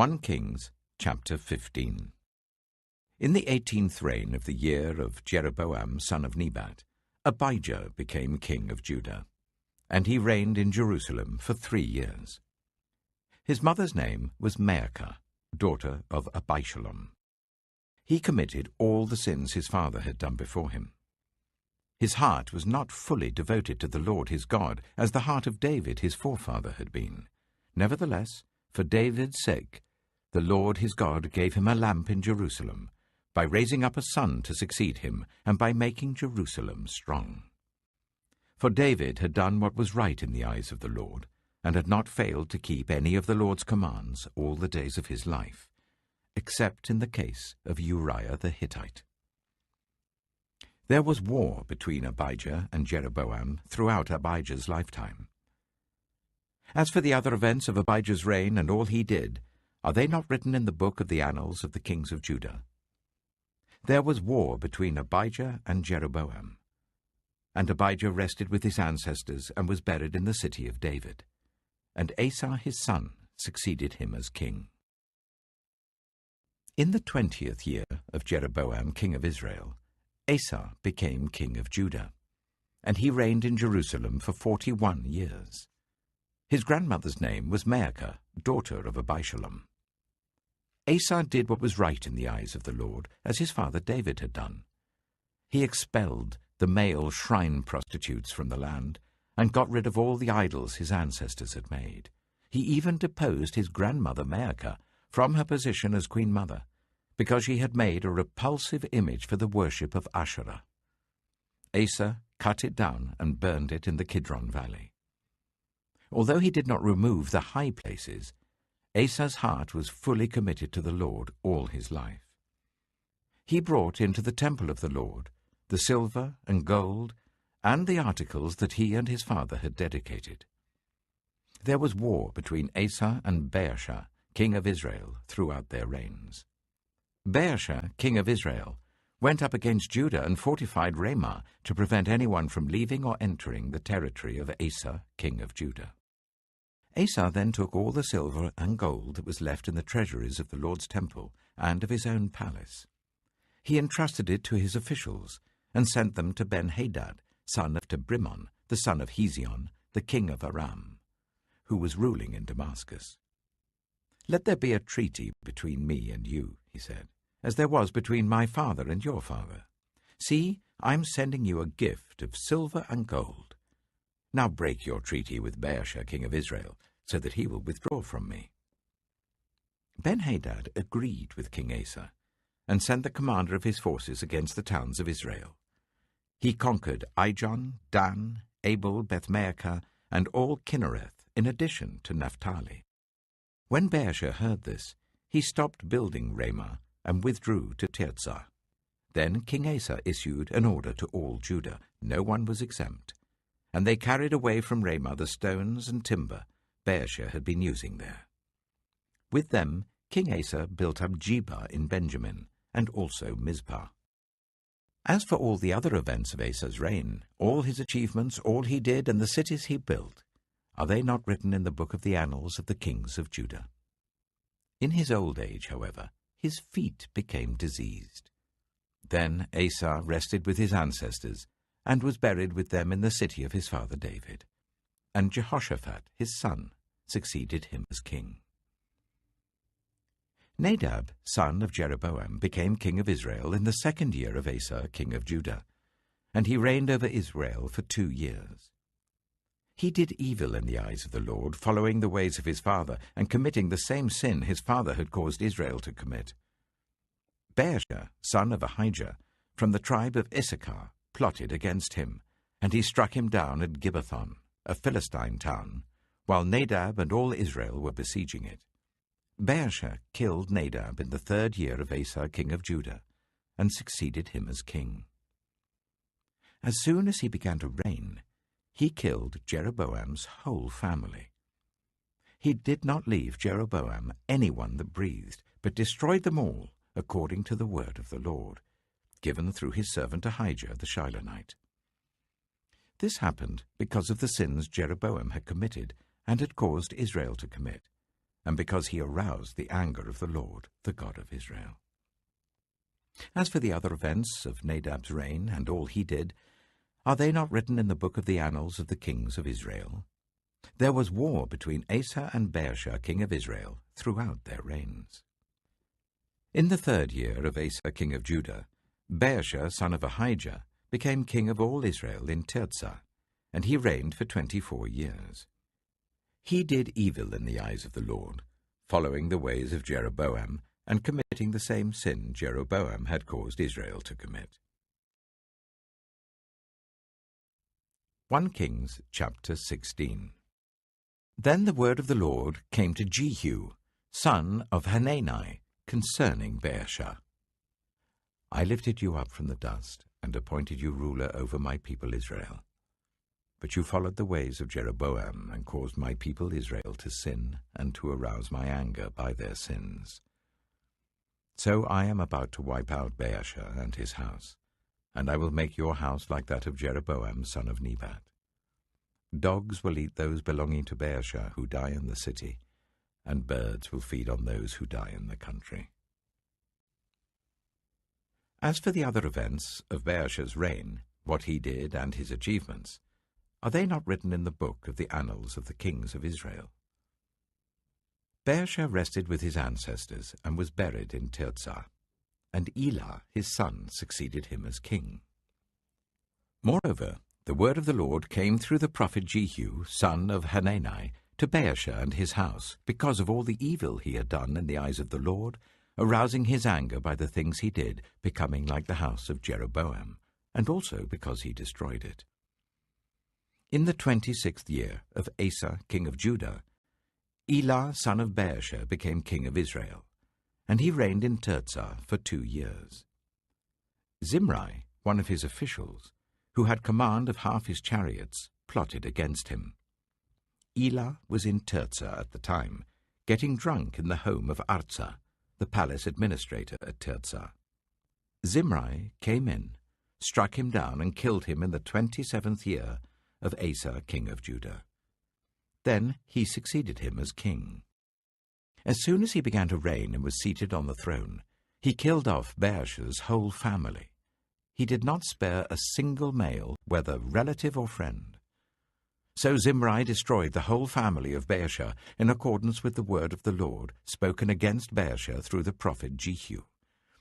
1 Kings chapter 15. In the 18th reign of the year of Jeroboam son of Nebat, Abijah became king of Judah, and he reigned in Jerusalem for 3 years. His mother's name was Maacah, daughter of Abishalom. He committed all the sins his father had done before him. His heart was not fully devoted to the Lord his God, as the heart of David his forefather had been. Nevertheless, for David's sake, the Lord his God gave him a lamp in Jerusalem, by raising up a son to succeed him, and by making Jerusalem strong. For David had done what was right in the eyes of the Lord, and had not failed to keep any of the Lord's commands all the days of his life, except in the case of Uriah the Hittite. There was war between Abijah and Jeroboam throughout Abijah's lifetime. As for the other events of Abijah's reign and all he did, are they not written in the book of the annals of the kings of Judah? There was war between Abijah and Jeroboam. And Abijah rested with his ancestors and was buried in the city of David. And Asa his son succeeded him as king. In the 20th year of Jeroboam king of Israel, Asa became king of Judah, and he reigned in Jerusalem for 41 years. His grandmother's name was Maacah, daughter of Abishalom. Asa did what was right in the eyes of the Lord, as his father David had done. He expelled the male shrine prostitutes from the land, and got rid of all the idols his ancestors had made. He even deposed his grandmother Maacah from her position as queen mother, because she had made a repulsive image for the worship of Asherah. Asa cut it down and burned it in the Kidron Valley. Although he did not remove the high places, Asa's heart was fully committed to the Lord all his life. He brought into the temple of the Lord the silver and gold and the articles that he and his father had dedicated. There was war between Asa and Baasha, king of Israel, throughout their reigns. Baasha, king of Israel, went up against Judah and fortified Ramah to prevent anyone from leaving or entering the territory of Asa, king of Judah. Asa then took all the silver and gold that was left in the treasuries of the Lord's temple and of his own palace. He entrusted it to his officials and sent them to Ben-Hadad, son of Tabrimon, the son of Hezion, the king of Aram, who was ruling in Damascus. "Let there be a treaty between me and you," he said, "as there was between my father and your father. See, I am sending you a gift of silver and gold. Now break your treaty with Baasha, king of Israel, so that he will withdraw from me." Ben-Hadad agreed with King Asa, and sent the commander of his forces against the towns of Israel. He conquered Ijon, Dan, Abel, Beth-Maacah, and all Kinnereth, in addition to Naphtali. When Baasha heard this, he stopped building Ramah and withdrew to Tirzah. Then King Asa issued an order to all Judah. No one was exempt. And they carried away from Ramah the stones and timber Baasha had been using there. With them, King Asa built up Geba in Benjamin, and also Mizpah. As for all the other events of Asa's reign, all his achievements, all he did, and the cities he built, are they not written in the book of the annals of the kings of Judah? In his old age, however, his feet became diseased. Then Asa rested with his ancestors, and was buried with them in the city of his father David. And Jehoshaphat, his son, succeeded him as king. Nadab, son of Jeroboam, became king of Israel in the 2nd year of Asa, king of Judah, and he reigned over Israel for 2 years. He did evil in the eyes of the Lord, following the ways of his father, and committing the same sin his father had caused Israel to commit. Baasha, son of Ahijah, from the tribe of Issachar, plotted against him, and he struck him down at Gibbethon, a Philistine town, while Nadab and all Israel were besieging it. Baasha killed Nadab in the 3rd year of Asa, king of Judah, and succeeded him as king. As soon as he began to reign, he killed Jeroboam's whole family. He did not leave Jeroboam anyone that breathed, but destroyed them all, according to the word of the Lord, given through his servant Ahijah the Shilonite. This happened because of the sins Jeroboam had committed and had caused Israel to commit, and because he aroused the anger of the Lord, the God of Israel. As for the other events of Nadab's reign and all he did, are they not written in the book of the annals of the kings of Israel? There was war between Asa and Baasha, king of Israel, throughout their reigns. In the 3rd year of Asa, king of Judah, Baasha, son of Ahijah, became king of all Israel in Tirzah, and he reigned for 24 years. He did evil in the eyes of the Lord, following the ways of Jeroboam, and committing the same sin Jeroboam had caused Israel to commit. 1 Kings chapter 16. Then the word of the Lord came to Jehu, son of Hanani, concerning Baasha. I lifted you up from the dust, and appointed you ruler over my people Israel. But you followed the ways of Jeroboam, and caused my people Israel to sin, and to arouse my anger by their sins. So I am about to wipe out Baasha and his house, and I will make your house like that of Jeroboam son of Nebat. Dogs will eat those belonging to Baasha who die in the city, and birds will feed on those who die in the country. As for the other events of Baasha's reign, what he did and his achievements, are they not written in the book of the annals of the kings of Israel? Baasha rested with his ancestors and was buried in Tirzah, and Elah his son succeeded him as king. Moreover, the word of the Lord came through the prophet Jehu, son of Hanani, to Baasha and his house, because of all the evil he had done in the eyes of the Lord, arousing his anger by the things he did, becoming like the house of Jeroboam, and also because he destroyed it. In the 26th year of Asa, king of Judah, Elah, son of Baasha, became king of Israel, and he reigned in Tirzah for 2 years. Zimri, one of his officials, who had command of half his chariots, plotted against him. Elah was in Tirzah at the time, getting drunk in the home of Arza, the palace administrator at Tirzah. Zimri came in, struck him down, and killed him in the 27th year of Asa, king of Judah. Then he succeeded him as king. As soon as he began to reign and was seated on the throne, he killed off Baasha's whole family. He did not spare a single male, whether relative or friend. So Zimri destroyed the whole family of Baasha in accordance with the word of the Lord spoken against Baasha through the prophet Jehu,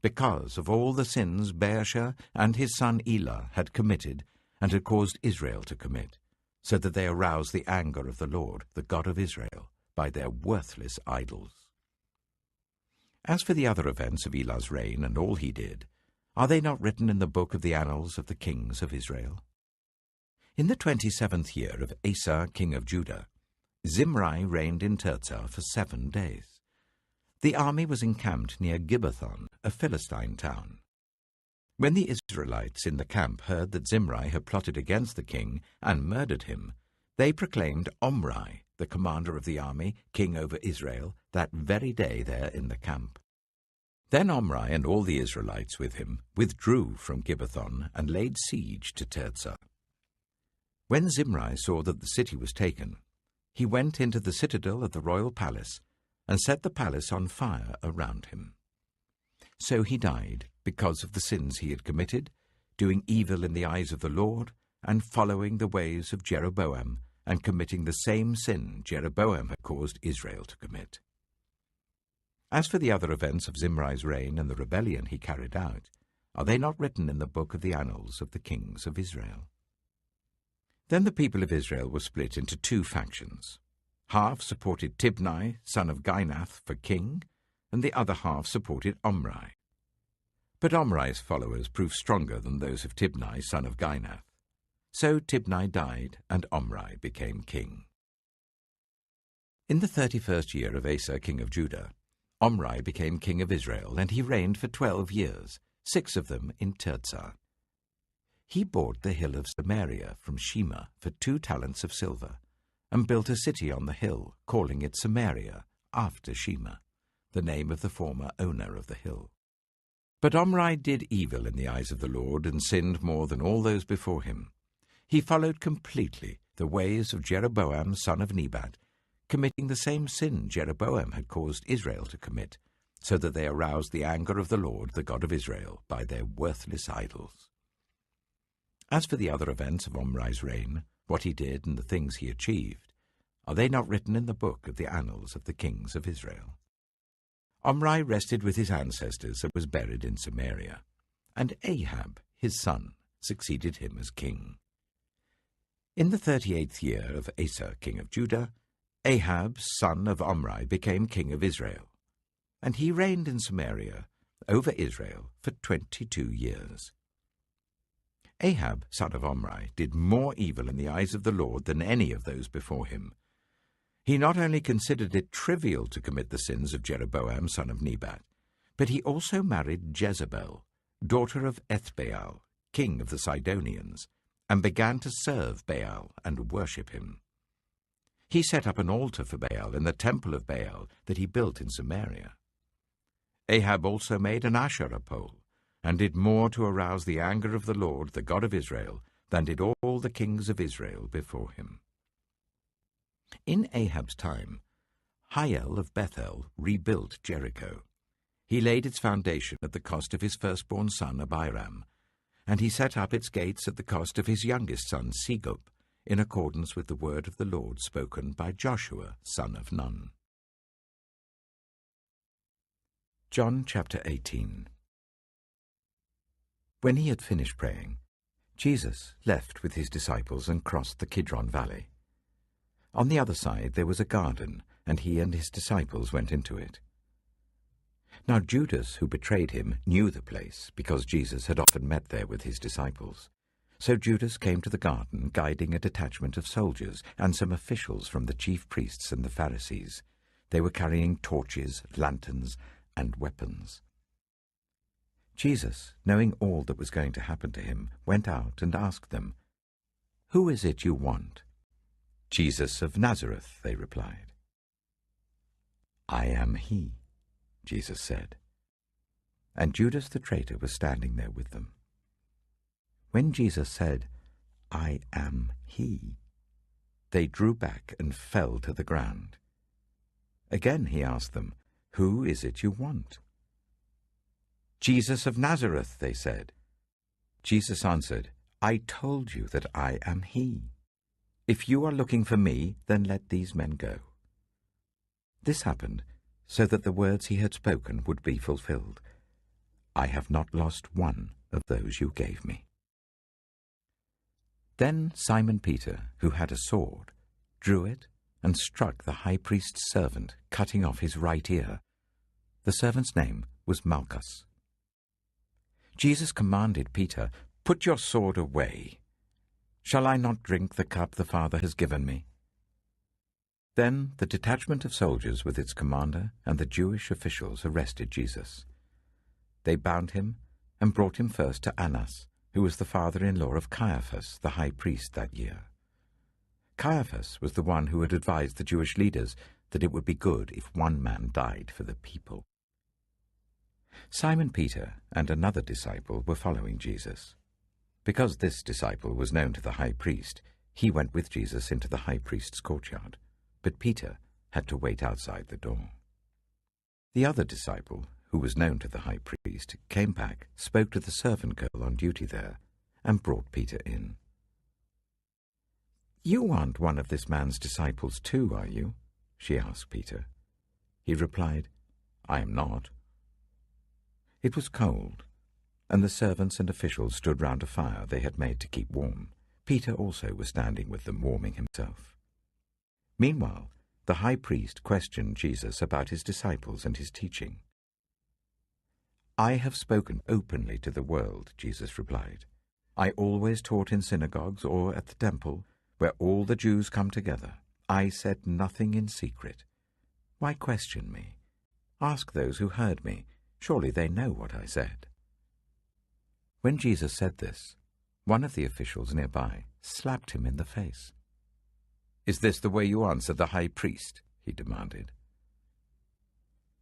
because of all the sins Baasha and his son Elah had committed and had caused Israel to commit, so that they aroused the anger of the Lord, the God of Israel, by their worthless idols. As for the other events of Elah's reign and all he did, are they not written in the book of the annals of the kings of Israel? In the 27th year of Asa, king of Judah, Zimri reigned in Tirzah for 7 days. The army was encamped near Gibbethon, a Philistine town. When the Israelites in the camp heard that Zimri had plotted against the king and murdered him, they proclaimed Omri, the commander of the army, king over Israel, that very day there in the camp. Then Omri and all the Israelites with him withdrew from Gibbethon and laid siege to Tirzah. When Zimri saw that the city was taken, he went into the citadel of the royal palace and set the palace on fire around him. So he died because of the sins he had committed, doing evil in the eyes of the Lord, and following the ways of Jeroboam, and committing the same sin Jeroboam had caused Israel to commit. As for the other events of Zimri's reign and the rebellion he carried out, are they not written in the book of the annals of the kings of Israel? Then the people of Israel were split into 2 factions. Half supported Tibni, son of Ginath, for king, and the other half supported Omri. But Omri's followers proved stronger than those of Tibni, son of Ginath. So Tibni died, and Omri became king. In the 31st year of Asa, king of Judah, Omri became king of Israel, and he reigned for 12 years, 6 of them in Tirzah. He bought the hill of Samaria from Shema for 2 talents of silver, and built a city on the hill, calling it Samaria, after Shema, the name of the former owner of the hill. But Omri did evil in the eyes of the Lord, and sinned more than all those before him. He followed completely the ways of Jeroboam son of Nebat, committing the same sin Jeroboam had caused Israel to commit, so that they aroused the anger of the Lord, the God of Israel, by their worthless idols. As for the other events of Omri's reign, what he did and the things he achieved, are they not written in the book of the annals of the kings of Israel? Omri rested with his ancestors and was buried in Samaria, and Ahab, his son, succeeded him as king. In the 38th year of Asa, king of Judah, Ahab, son of Omri, became king of Israel, and he reigned in Samaria over Israel for 22 years. Ahab, son of Omri, did more evil in the eyes of the Lord than any of those before him. He not only considered it trivial to commit the sins of Jeroboam, son of Nebat, but he also married Jezebel, daughter of Ethbaal, king of the Sidonians, and began to serve Baal and worship him. He set up an altar for Baal in the temple of Baal that he built in Samaria. Ahab also made an Asherah pole, and did more to arouse the anger of the Lord, the God of Israel, than did all the kings of Israel before him. In Ahab's time, Hiel of Bethel rebuilt Jericho. He laid its foundation at the cost of his firstborn son Abiram, and he set up its gates at the cost of his youngest son Segub, in accordance with the word of the Lord spoken by Joshua, son of Nun. John chapter 18. When he had finished praying, Jesus left with his disciples and crossed the Kidron Valley. On the other side there was a garden, and he and his disciples went into it. Now Judas, who betrayed him, knew the place, because Jesus had often met there with his disciples. So Judas came to the garden, guiding a detachment of soldiers and some officials from the chief priests and the Pharisees. They were carrying torches, lanterns, and weapons. Jesus, knowing all that was going to happen to him, went out and asked them, "Who is it you want?" "Jesus of Nazareth," they replied. "I am he," Jesus said. And Judas the traitor was standing there with them. When Jesus said, "I am he," they drew back and fell to the ground. Again he asked them, "Who is it you want?" "Jesus of Nazareth," they said. Jesus answered, "I told you that I am he. If you are looking for me, then let these men go." This happened so that the words he had spoken would be fulfilled. "I have not lost one of those you gave me." Then Simon Peter, who had a sword, drew it and struck the high priest's servant, cutting off his right ear. The servant's name was Malchus. Jesus commanded Peter, "Put your sword away. Shall I not drink the cup the Father has given me?" Then the detachment of soldiers with its commander and the Jewish officials arrested Jesus. They bound him and brought him first to Annas, who was the father-in-law of Caiaphas, the high priest that year. Caiaphas was the one who had advised the Jewish leaders that it would be good if one man died for the people. Simon Peter and another disciple were following Jesus. Because this disciple was known to the high priest, he went with Jesus into the high priest's courtyard, but Peter had to wait outside the door. The other disciple, who was known to the high priest, came back, spoke to the servant girl on duty there, and brought Peter in. "You aren't one of this man's disciples too, are you?" she asked Peter. He replied, "I am not." It was cold, and the servants and officials stood round a fire they had made to keep warm. Peter also was standing with them, warming himself. Meanwhile, the high priest questioned Jesus about his disciples and his teaching. "I have spoken openly to the world," Jesus replied. "I always taught in synagogues or at the temple, where all the Jews come together. I said nothing in secret. Why question me? Ask those who heard me. Surely they know what I said." When Jesus said this, one of the officials nearby slapped him in the face. "Is this the way you answer the high priest?" he demanded.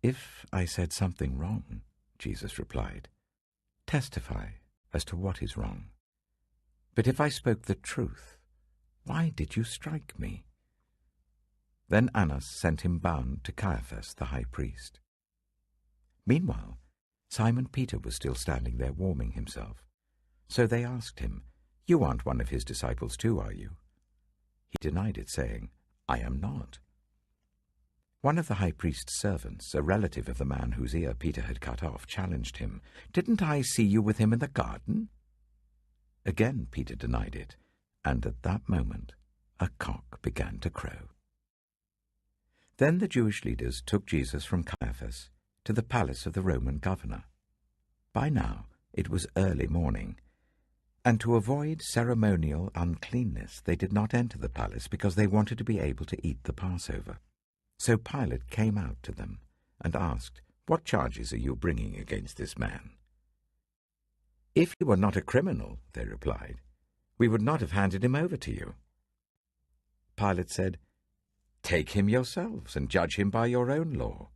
"If I said something wrong," Jesus replied, "testify as to what is wrong. But if I spoke the truth, why did you strike me?" Then Annas sent him bound to Caiaphas the high priest. Meanwhile, Simon Peter was still standing there warming himself. So they asked him, "You aren't one of his disciples too, are you?" He denied it, saying, "I am not." One of the high priest's servants, a relative of the man whose ear Peter had cut off, challenged him, "Didn't I see you with him in the garden?" Again Peter denied it, and at that moment a cock began to crow. Then the Jewish leaders took Jesus from Caiaphas to the palace of the Roman governor. By now it was early morning, and to avoid ceremonial uncleanness they did not enter the palace because they wanted to be able to eat the Passover. So Pilate came out to them and asked, "What charges are you bringing against this man?" "If he were not a criminal," they replied, "we would not have handed him over to you." Pilate said, "Take him yourselves and judge him by your own law."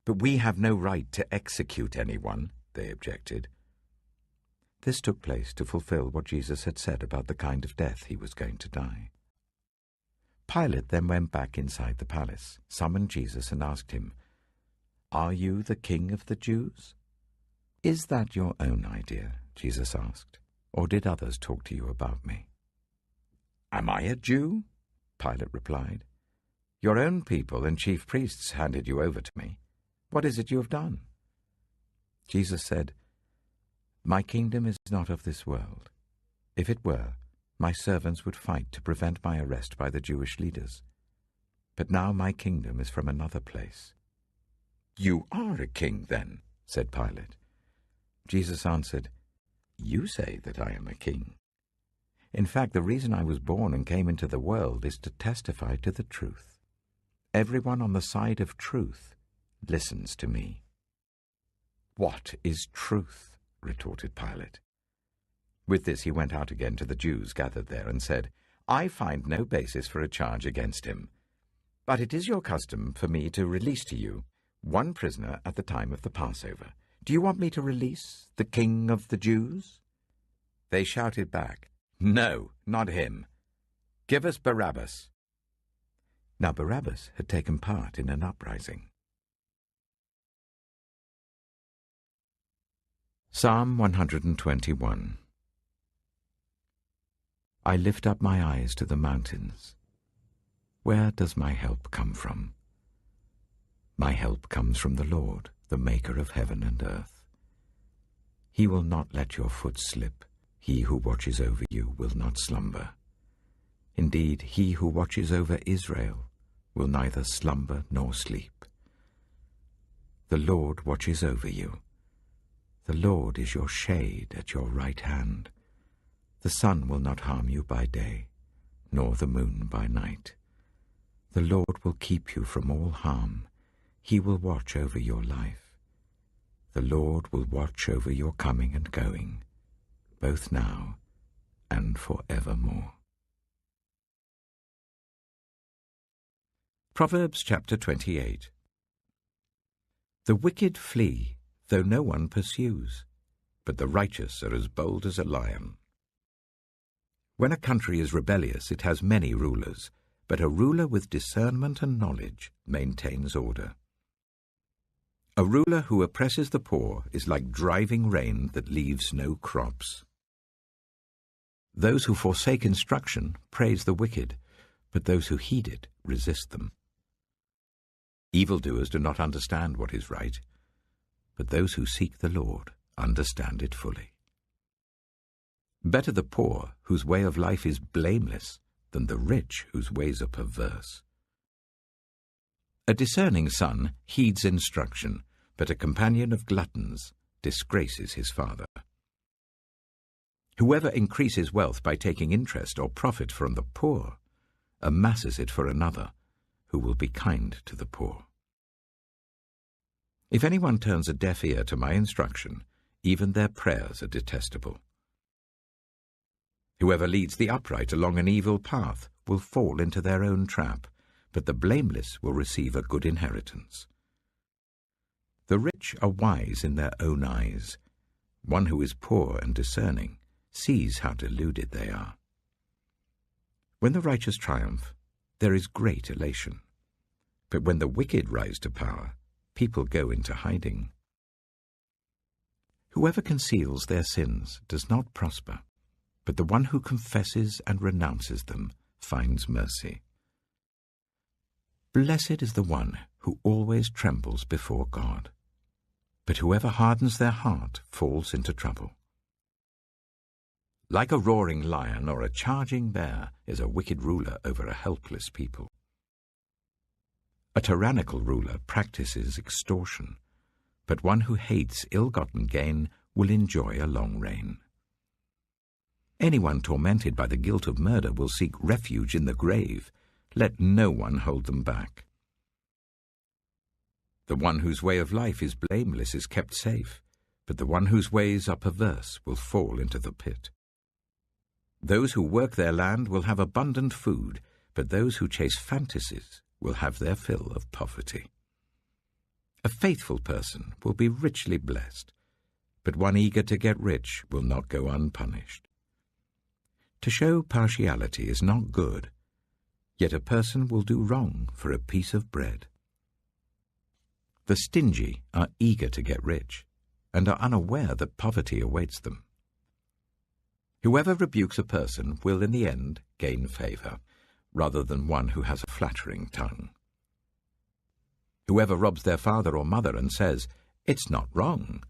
"But we have no right to execute anyone," they objected. This took place to fulfill what Jesus had said about the kind of death he was going to die. Pilate then went back inside the palace, summoned Jesus and asked him, "Are you the king of the Jews?" "Is that your own idea?" Jesus asked, "or did others talk to you about me?" "Am I a Jew?" Pilate replied. "Your own people and chief priests handed you over to me. What is it you have done?" Jesus said, "My kingdom is not of this world. If it were, my servants would fight to prevent my arrest by the Jewish leaders. But now my kingdom is from another place." "You are a king, then," said Pilate. Jesus answered, "You say that I am a king. In fact, the reason I was born and came into the world is to testify to the truth. Everyone on the side of truth listens to me." "What is truth?" retorted Pilate. With this he went out again to the Jews gathered there and said, "I find no basis for a charge against him. But it is your custom for me to release to you one prisoner at the time of the Passover. Do you want me to release the King of the Jews?" They shouted back, "No, not him. Give us Barabbas." Now Barabbas had taken part in an uprising. Psalm 121. I lift up my eyes to the mountains. Where does my help come from? My help comes from the Lord, the maker of heaven and earth. He will not let your foot slip. He who watches over you will not slumber. Indeed, he who watches over Israel will neither slumber nor sleep. The Lord watches over you. The Lord is your shade at your right hand. The sun will not harm you by day, nor the moon by night. The Lord will keep you from all harm. He will watch over your life. The Lord will watch over your coming and going, both now and forevermore. Proverbs chapter 28. The wicked flee, though no one pursues, but the righteous are as bold as a lion. When a country is rebellious, it has many rulers, but a ruler with discernment and knowledge maintains order. A ruler who oppresses the poor is like driving rain that leaves no crops. Those who forsake instruction praise the wicked, but those who heed it resist them. Evildoers do not understand what is right, but those who seek the Lord understand it fully. Better the poor, whose way of life is blameless, than the rich, whose ways are perverse. A discerning son heeds instruction, but a companion of gluttons disgraces his father. Whoever increases wealth by taking interest or profit from the poor amasses it for another, who will be kind to the poor. If anyone turns a deaf ear to my instruction, even their prayers are detestable. Whoever leads the upright along an evil path will fall into their own trap, but the blameless will receive a good inheritance. The rich are wise in their own eyes. One who is poor and discerning sees how deluded they are. When the righteous triumph, there is great elation. But when the wicked rise to power, people go into hiding. Whoever conceals their sins does not prosper, but the one who confesses and renounces them finds mercy. Blessed is the one who always trembles before God, but whoever hardens their heart falls into trouble. Like a roaring lion or a charging bear is a wicked ruler over a helpless people. A tyrannical ruler practices extortion, but one who hates ill-gotten gain will enjoy a long reign. Anyone tormented by the guilt of murder will seek refuge in the grave. Let no one hold them back. The one whose way of life is blameless is kept safe, but the one whose ways are perverse will fall into the pit. Those who work their land will have abundant food, but those who chase fantasies will have their fill of poverty. A faithful person will be richly blessed, but one eager to get rich will not go unpunished. To show partiality is not good, yet a person will do wrong for a piece of bread. The stingy are eager to get rich, and are unaware that poverty awaits them. Whoever rebukes a person will in the end gain favor, rather than one who has a flattering tongue. Whoever robs their father or mother and says, "It's not wrong,"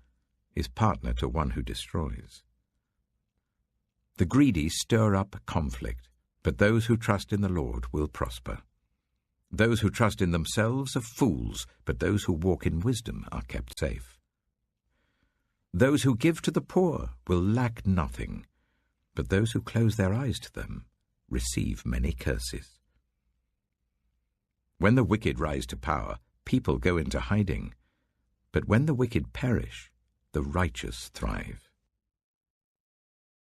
is partner to one who destroys. The greedy stir up conflict, but those who trust in the Lord will prosper. Those who trust in themselves are fools, but those who walk in wisdom are kept safe. Those who give to the poor will lack nothing, but those who close their eyes to them receive many curses. When the wicked rise to power, people go into hiding, but when the wicked perish, the righteous thrive.